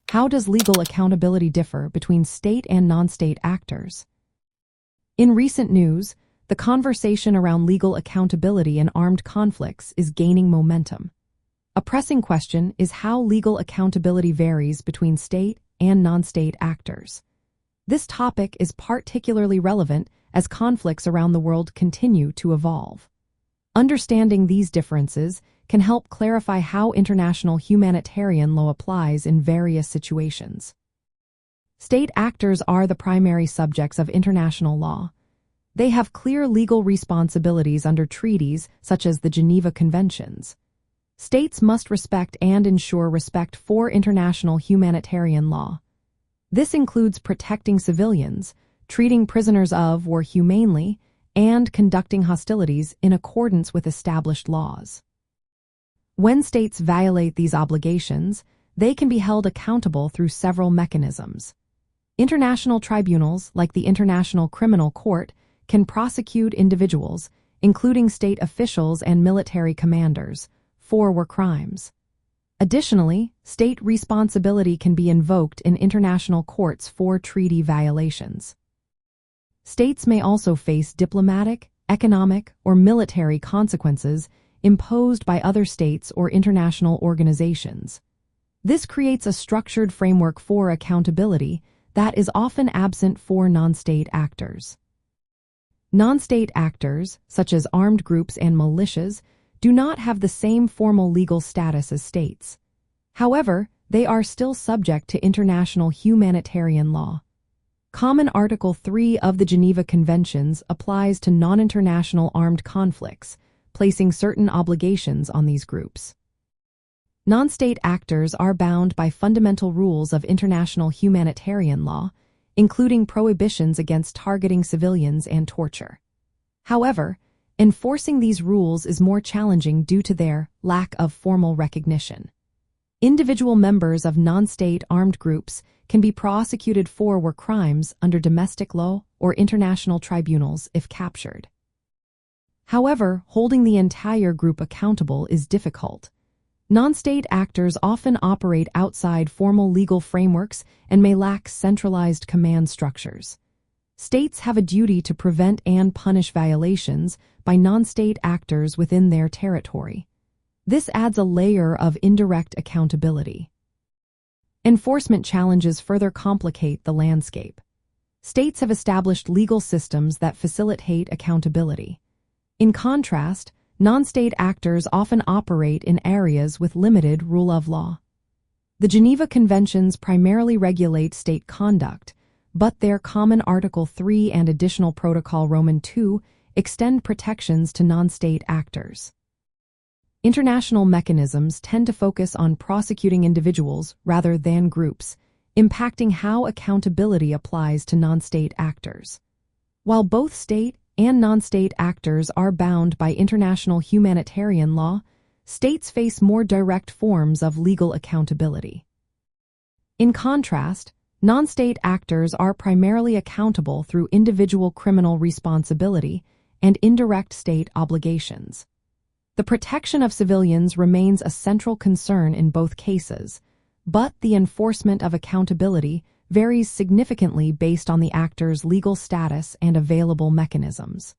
How does legal accountability differ between state and non-state actors? In recent news, the conversation around legal accountability in armed conflicts is gaining momentum. A pressing question is how legal accountability varies between state and non-state actors. This topic is particularly relevant as conflicts around the world continue to evolve. Understanding these differences can help clarify how international humanitarian law applies in various situations. State actors are the primary subjects of international law. They have clear legal responsibilities under treaties such as the Geneva Conventions. States must respect and ensure respect for international humanitarian law. This includes protecting civilians, treating prisoners of war humanely, and conducting hostilities in accordance with established laws. When states violate these obligations, they can be held accountable through several mechanisms. International tribunals, like the International Criminal Court, can prosecute individuals, including state officials and military commanders, for war crimes. Additionally, state responsibility can be invoked in international courts for treaty violations. States may also face diplomatic, economic, or military consequences imposed by other states or international organizations. This creates a structured framework for accountability that is often absent for non-state actors. Non-state actors, such as armed groups and militias, do not have the same formal legal status as states. However, they are still subject to international humanitarian law. Common Article 3 of the Geneva Conventions applies to non-international armed conflicts, placing certain obligations on these groups. Non-state actors are bound by fundamental rules of international humanitarian law, including prohibitions against targeting civilians and torture. However, enforcing these rules is more challenging due to their lack of formal recognition. Individual members of non-state armed groups can be prosecuted for war crimes under domestic law or international tribunals if captured. However, holding the entire group accountable is difficult. Non-state actors often operate outside formal legal frameworks and may lack centralized command structures. States have a duty to prevent and punish violations by non-state actors within their territory. This adds a layer of indirect accountability. Enforcement challenges further complicate the landscape. States have established legal systems that facilitate accountability. In contrast, non-state actors often operate in areas with limited rule of law. The Geneva Conventions primarily regulate state conduct, but their Common Article 3 and Additional Protocol Roman II extend protections to non-state actors. International mechanisms tend to focus on prosecuting individuals rather than groups, impacting how accountability applies to non-state actors. While both state and non-state actors are bound by international humanitarian law, states face more direct forms of legal accountability. In contrast, non-state actors are primarily accountable through individual criminal responsibility and indirect state obligations. The protection of civilians remains a central concern in both cases, but the enforcement of accountability varies significantly based on the actor's legal status and available mechanisms.